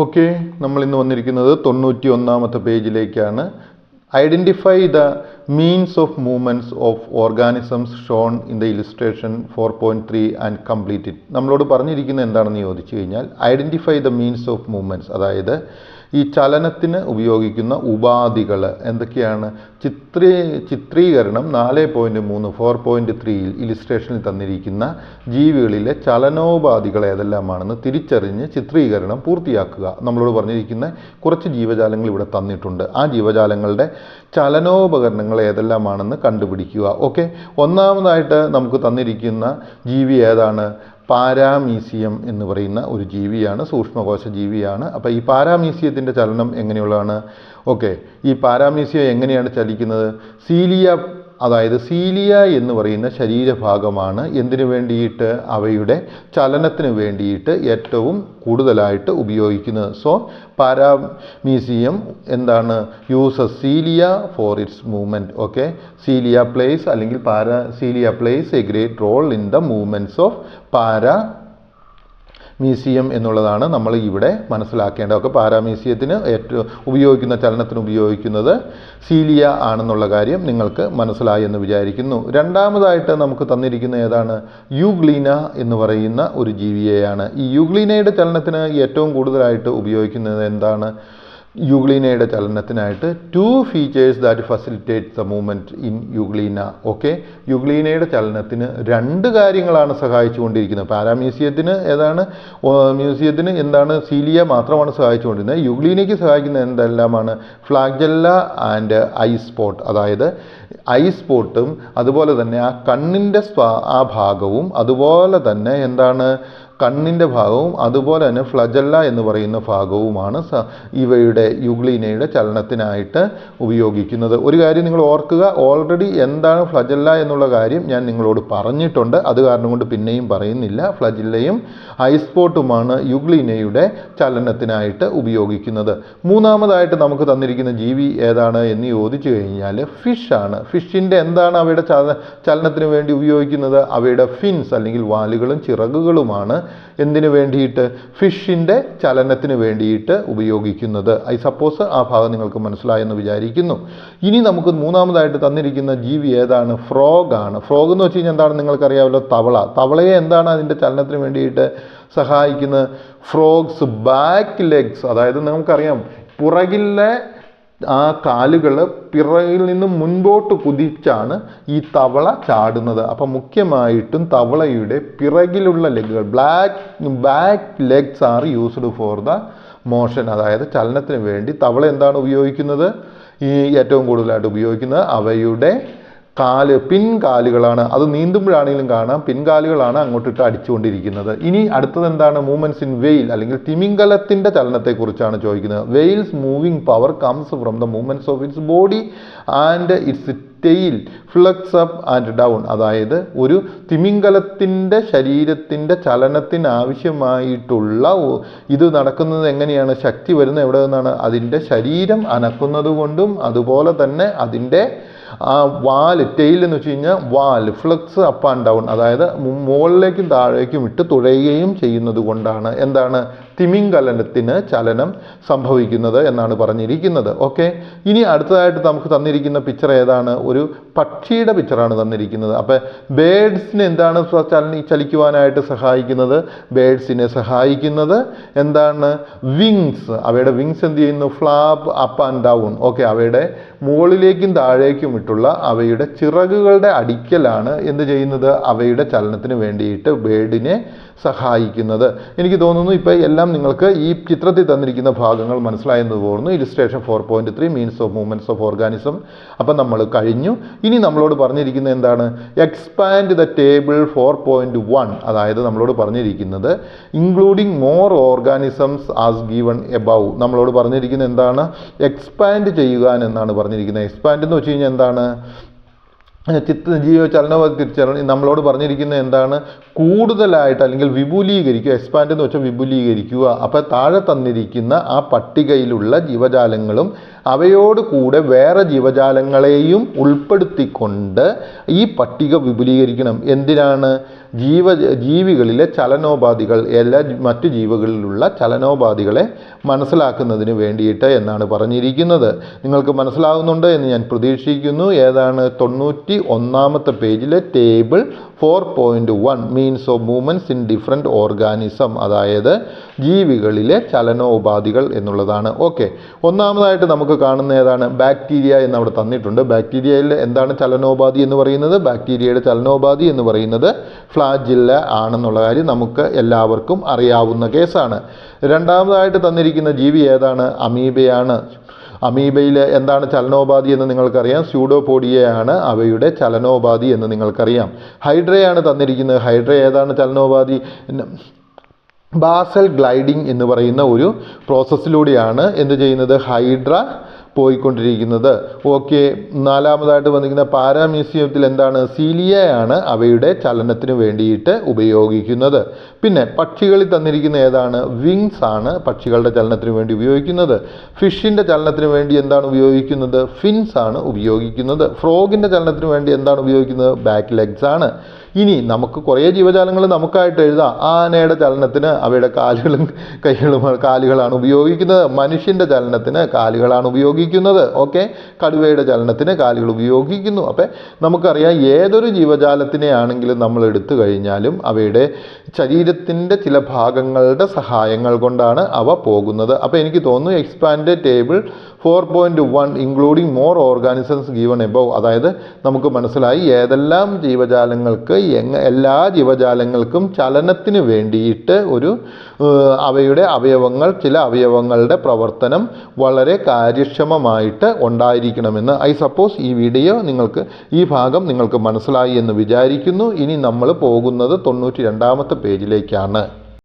Okay, നമ്മൾ ഇന്ന് വന്നിരിക്കുന്നത് 91ാമത്തെ പേജിലേക്കാണ്. Identify the means of movements of organisms shown in the illustration 4.3 and complete it. നമ്മളോട് പറഞ്ഞിരിക്കുന്നത് എന്താണെന്ന് ചോദിച്ചു കഴിഞ്ഞാൽ identify the means of movements, അതായത് ഈ ചലനത്തിന് ഉപയോഗിക്കുന്ന ഉപാധികൾ എന്തൊക്കെയാണ്. ചിത്രീകരണം 4.3 4.3 ഇലിസ്ട്രേഷനിൽ തന്നിരിക്കുന്ന ജീവികളിലെ ചലനോപാധികൾ ഏതെല്ലാമാണെന്ന് തിരിച്ചറിഞ്ഞ് ചിത്രീകരണം പൂർത്തിയാക്കുക. നമ്മളോട് പറഞ്ഞിരിക്കുന്ന കുറച്ച് ജീവജാലങ്ങൾ ഇവിടെ തന്നിട്ടുണ്ട്. ആ ജീവജാലങ്ങളുടെ ചലനോപകരണങ്ങൾ ഏതെല്ലാമാണെന്ന് കണ്ടുപിടിക്കുക. ഓക്കെ, ഒന്നാമതായിട്ട് നമുക്ക് തന്നിരിക്കുന്ന ജീവി ഏതാണ്? പാരാമീസിയം എന്ന് പറയുന്ന ഒരു ജീവിയാണ്, സൂക്ഷ്മകോശ ജീവിയാണ്. അപ്പോൾ ഈ പാരാമീസിയത്തിൻ്റെ ചലനം എങ്ങനെയുള്ളതാണ്? ഓക്കെ, ഈ പാരാമീസിയം എങ്ങനെയാണ് ചലിക്കുന്നത്? സീലിയ എന്ന് പറയുന്ന ശരീരഭാഗമാണ് എന്തിനു വേണ്ടിയിട്ട്? അവയുടെ ചലനത്തിന് വേണ്ടിയിട്ട് ഏറ്റവും കൂടുതലായിട്ട് ഉപയോഗിക്കുന്നത്. സോ പാരാമീസിയം എന്താണ്? Uses cilia for its movement. Okay, cilia plays അല്ലെങ്കിൽ പാരാസീലിയ plays a great role in the movements of paramecium എന്നുള്ളതാണ് നമ്മൾ ഇവിടെ മനസ്സിലാക്കേണ്ടത്. ഒക്കെ പാരാമീസിയത്തിന് ഏറ്റവും ഉപയോഗിക്കുന്ന ചലനത്തിന് ഉപയോഗിക്കുന്നത് സീലിയ ആണെന്നുള്ള കാര്യം നിങ്ങൾക്ക് മനസ്സിലായി എന്ന് വിചാരിക്കുന്നു. രണ്ടാമതായിട്ട് നമുക്ക് തന്നിരിക്കുന്ന ഏതാണ്? യൂഗ്ലീന എന്ന് പറയുന്ന ഒരു ജീവിയെയാണ്. ഈ യൂഗ്ലീനയുടെ ചലനത്തിന് ഏറ്റവും കൂടുതലായിട്ട് ഉപയോഗിക്കുന്നത് എന്താണ്? യൂഗ്ലീനയുടെ ചലനത്തിനായിട്ട് 2 features that facilitate the movement in euglena. Okay, യൂഗ്ലീനയുടെ ചലനത്തിന് 2 കാര്യങ്ങളാണ് സഹായിച്ചുകൊണ്ടിരിക്കുന്നത്. പാരാമീസിയത്തിന് എന്താണ്? സീലിയ മാത്രമാണ് സഹായിച്ചുകൊണ്ടിരുന്നത്. യൂഗ്ലീനയ്ക്ക് സഹായിക്കുന്നത് എന്തെല്ലാമാണ്? ഫ്ലാജെല്ല ആൻഡ് ഐ സ്പോട്ട്, അതായത് ഐ സ്പോട്ടും അതുപോലെ തന്നെ ആ കണ്ണിൻ്റെ ആ ഭാഗവും അതുപോലെ തന്നെ എന്താണ് കണ്ണിൻ്റെ ഭാഗവും അതുപോലെ തന്നെ ഫ്ലജല്ല എന്ന് പറയുന്ന ഭാഗവുമാണ് ഇവയുടെ യൂഗ്ലീനയുടെ ചലനത്തിനായിട്ട് ഉപയോഗിക്കുന്നത്. ഒരു കാര്യം നിങ്ങൾ ഓർക്കുക, ഓൾറെഡി എന്താണ് ഫ്ലജല്ല എന്നുള്ള കാര്യം ഞാൻ നിങ്ങളോട് പറഞ്ഞിട്ടുണ്ട്. അത് കാരണം കൊണ്ട് പിന്നെയും പറയുന്നില്ല. ഫ്ലജല്ലയും ഐസ്പോട്ടുമാണ് യൂഗ്ലീനയുടെ ചലനത്തിനായിട്ട് ഉപയോഗിക്കുന്നത്. മൂന്നാമതായിട്ട് നമുക്ക് തന്നിരിക്കുന്ന ജീവി ഏതാണ് എന്ന് ചോദിച്ചു കഴിഞ്ഞാൽ ഫിഷാണ്. ഫിഷിൻ്റെ എന്താണ് അവയുടെ ചലനത്തിന് വേണ്ടി ഉപയോഗിക്കുന്നത്? അവയുടെ ഫിൻസ് അല്ലെങ്കിൽ വാലുകളും ചിറകുകളുമാണ് എന്തിനു വേണ്ടിയിട്ട്? ഫിഷിൻ്റെ ചലനത്തിന് വേണ്ടിയിട്ട് ഉപയോഗിക്കുന്നത്. ഐ സപ്പോസ് ആ ഭാഗം നിങ്ങൾക്ക് മനസ്സിലായെന്ന് വിചാരിക്കുന്നു. ഇനി നമുക്ക് മൂന്നാമതായിട്ട് തന്നിരിക്കുന്ന ജീവി ഏതാണ്? ഫ്രോഗ് ആണ്. ഫ്രോഗ് എന്ന് വെച്ച് കഴിഞ്ഞാൽ എന്താണ്? നിങ്ങൾക്കറിയാമല്ലോ, തവളയെ എന്താണ് അതിൻ്റെ ചലനത്തിന് വേണ്ടിയിട്ട് സഹായിക്കുന്നത്? ഫ്രോഗ്സ് ബാക്ക് ലെഗ്സ്, അതായത് നമുക്കറിയാം പുറകിലെ ആ കാലുകൾ പിറകിൽ നിന്നും മുൻപോട്ട് കുതിച്ചാണ് ഈ തവള ചാടുന്നത്. അപ്പം മുഖ്യമായിട്ടും തവളയുടെ പിറകിലുള്ള ലെഗുകൾ back legs are used for the motion, അതായത് ചലനത്തിന് വേണ്ടി തവള എന്താണ് ഉപയോഗിക്കുന്നത്? ഈ ഏറ്റവും കൂടുതലായിട്ട് ഉപയോഗിക്കുന്നത് അവയുടെ പിൻകാലുകളാണ്. അത് നീന്തുമ്പോഴാണെങ്കിലും കാണാം പിൻകാലുകളാണ് അങ്ങോട്ടിട്ട് അടിച്ചുകൊണ്ടിരിക്കുന്നത്. ഇനി അടുത്തത് എന്താണ്? മൂവ്മെൻറ്റ്സ് ഇൻ വെയിൽ അല്ലെങ്കിൽ തിമിംഗലത്തിൻ്റെ ചലനത്തെക്കുറിച്ചാണ് ചോദിക്കുന്നത്. Whale's moving power comes from the movements of its body and its tail flux up and down, അതായത് ഒരു തിമിംഗലത്തിൻ്റെ ശരീരത്തിൻ്റെ ചലനത്തിന് ആവശ്യമായിട്ടുള്ള ഇത് നടക്കുന്നത് എങ്ങനെയാണ്? ശക്തി വരുന്നത് എവിടെ നിന്നാണ്? അതിൻ്റെ ശരീരം അനക്കുന്നത് കൊണ്ടും അതുപോലെ തന്നെ അതിൻ്റെ ആ ടെയിൽ എന്ന് വെച്ച് കഴിഞ്ഞാൽ ഫ്ലക്സ് അപ്പ് ആൻഡ് ഡൗൺ, അതായത് മുകളിലേക്കും താഴേക്കും ഇട്ട് തുഴയുകയും ചെയ്യുന്നത് കൊണ്ടാണ് എന്താണ് തിമിംഗലത്തിന് ചലനം സംഭവിക്കുന്നത് എന്നാണ് പറഞ്ഞിരിക്കുന്നത്. ഓക്കെ, ഇനി അടുത്തതായിട്ട് നമുക്ക് തന്നിരിക്കുന്ന പിക്ചർ ഏതാണ്? ഒരു പക്ഷിയുടെ പിക്ചറാണ് തന്നിരിക്കുന്നത്. അപ്പോൾ ബേഡ്സിന് എന്താണ് ചലിക്കുവാനായിട്ട് സഹായിക്കുന്നത്? ബേഡ്സിനെ സഹായിക്കുന്നത് എന്താണ്? വിങ്സ്. അവയുടെ വിങ്സ് എന്ത് ചെയ്യുന്നു? Flap up and down. Okay, അവയുടെ മുകളിലേക്കും താഴേക്കും ഇട്ടുള്ള അവയുടെ ചിറകുകളുടെ അടിക്കലാണ് എന്ത് ചെയ്യുന്നത്? അവയുടെ ചലനത്തിന് വേണ്ടിയിട്ട് ബേഡിനെ സഹായിക്കുന്നത്. എനിക്ക് തോന്നുന്നു ഇപ്പോൾ എല്ലാം നിങ്ങൾക്ക് ഈ ചിത്രത്തിൽ തന്നിരിക്കുന്ന ഭാഗങ്ങൾ മനസ്സിലായെന്ന് തോന്നുന്നു. Illustration 4.3 means of movements of organism അപ്പം നമ്മൾ കഴിഞ്ഞു. ഇനി നമ്മളോട് പറഞ്ഞിരിക്കുന്നത് എന്താണ്? എക്സ്പാൻഡ് ദ ടേബിൾ 4.1, അതായത് നമ്മളോട് പറഞ്ഞിരിക്കുന്നത് including more organisms as given above. നമ്മളോട് പറഞ്ഞിരിക്കുന്നത് എന്താണ്? എക്സ്പാൻഡ് ചെയ്യുക എന്നാണ് പറഞ്ഞിരിക്കുന്നത്. എക്സ്പാൻഡ് എന്ന് വെച്ച് കഴിഞ്ഞാൽ എന്താണ്? ചലനബോധ തിരിച്ചറിഞ്ഞ് നമ്മളോട് പറഞ്ഞിരിക്കുന്നത് എന്താണ്? കൂടുതലായിട്ട് അല്ലെങ്കിൽ വിപുലീകരിക്കുക. എക്സ്പാൻഡ് എന്ന് വെച്ചാൽ വിപുലീകരിക്കുക. അപ്പോൾ താഴെ തന്നിരിക്കുന്ന ആ പട്ടികയിലുള്ള ജീവജാലങ്ങളും അവയോട് കൂടെ വേറെ ജീവജാലങ്ങളെയും ഉൾപ്പെടുത്തിക്കൊണ്ട് ഈ പട്ടിക വിപുലീകരിക്കണം. എന്തിനാണ്? ജീവികളിലെ ചലനോപാധികൾ, എല്ലാ മറ്റു ജീവികളിലുള്ള ചലനോപാധികളെ മനസ്സിലാക്കുന്നതിന് വേണ്ടിയിട്ട് എന്നാണ് പറഞ്ഞിരിക്കുന്നത്. നിങ്ങൾക്ക് മനസ്സിലാകുന്നുണ്ട് എന്ന് ഞാൻ പ്രതീക്ഷിക്കുന്നു. ഏതാണ് 91-ാമത്തെ പേജിലെ table 4.1 means of movements in different organism, അതായത് ജീവികളിലെ ചലനോപാധികൾ എന്നുള്ളതാണ്. ഓക്കെ, ഒന്നാമതായിട്ട് നമുക്ക് കാണുന്ന ഏതാണ്? ബാക്ടീരിയ എന്ന് അവിടെ തന്നിട്ടുണ്ട്. ബാക്ടീരിയയിൽ എന്താണ് ചലനോപാധി എന്ന് പറയുന്നത്? ബാക്ടീരിയയുടെ ചലനോപാധി എന്ന് പറയുന്നത് ഫ്ലാജില്ല ആണെന്നുള്ള കാര്യം നമുക്ക് എല്ലാവർക്കും അറിയാവുന്ന കേസാണ്. രണ്ടാമതായിട്ട് തന്നിരിക്കുന്ന ജീവി ഏതാണ്? അമീബയാണ്. അമീബയിൽ എന്താണ് ചലനോപാധി എന്ന് നിങ്ങൾക്കറിയാം. സ്യൂഡോപോഡിയയാണ് അവയുടെ ചലനോപാധി എന്ന് നിങ്ങൾക്കറിയാം. ഹൈഡ്രയാണ് തന്നിരിക്കുന്നത്. ഹൈഡ്ര ഏതാണ് ചലനോപാധി? ബാസൽ ഗ്ലൈഡിംഗ് എന്ന് പറയുന്ന ഒരു പ്രോസസ്സിലൂടെയാണ് എന്ത് ചെയ്യുന്നത്? ഹൈഡ്ര പോയിക്കൊണ്ടിരിക്കുന്നത്. ഓക്കെ, നാലാമതായിട്ട് വന്നിരിക്കുന്ന പാരാമീസിയത്തിൽ എന്താണ്? സീലിയയാണ് അവയുടെ ചലനത്തിന് വേണ്ടിയിട്ട് ഉപയോഗിക്കുന്നത്. പിന്നെ പക്ഷികളിൽ തന്നിരിക്കുന്ന ഏതാണ്? വിങ്സ് ആണ് പക്ഷികളുടെ ചലനത്തിന് വേണ്ടി ഉപയോഗിക്കുന്നത്. ഫിഷിൻ്റെ ചലനത്തിന് വേണ്ടി എന്താണ് ഉപയോഗിക്കുന്നത്? ഫിൻസ് ആണ് ഉപയോഗിക്കുന്നത്. ഫ്രോഗിൻ്റെ ചലനത്തിന് വേണ്ടി എന്താണ് ഉപയോഗിക്കുന്നത്? ബാക്ക് ലെഗ്സ് ആണ്. ഇനി നമുക്ക് കുറേ ജീവജാലങ്ങൾ നമുക്കായിട്ട് എഴുതാം. ആനയുടെ ചലനത്തിന് അവയുടെ കാലുകളാണ് ഉപയോഗിക്കുന്നത്. മനുഷ്യൻ്റെ ചലനത്തിന് കാലുകളാണ് ഉപയോഗിക്കുന്നത്. ഓക്കെ, കടുവയുടെ ചലനത്തിന് കാലുകൾ ഉപയോഗിക്കുന്നു. അപ്പം നമുക്കറിയാം ഏതൊരു ജീവജാലത്തിനെ ആണെങ്കിലും നമ്മൾ എടുത്തു കഴിഞ്ഞാലും അവയുടെ ശരീരത്തിൻ്റെ ചില ഭാഗങ്ങളുടെ സഹായങ്ങൾ കൊണ്ടാണ് അവ പോകുന്നത്. അപ്പോൾ എനിക്ക് തോന്നുന്നു expand table 4.1 including more organisms given above, അതായത് നമുക്ക് മനസ്സിലായി ഏതെല്ലാം ജീവജാലങ്ങൾക്ക് എല്ലാ ജീവജാലങ്ങൾക്കും ചലനത്തിന് വേണ്ടിയിട്ട് അവയുടെ അവയവങ്ങൾ, ചില അവയവങ്ങളുടെ പ്രവർത്തനം വളരെ കാര്യക്ഷമമായിട്ട് ഉണ്ടായിരിക്കണമെന്ന്. ഐ സപ്പോസ് ഈ ഭാഗം നിങ്ങൾക്ക് മനസ്സിലായി എന്ന് വിചാരിക്കുന്നു. ഇനി നമ്മൾ പോകുന്നത് 92-ാമത്തെ പേജിലേക്കാണ്.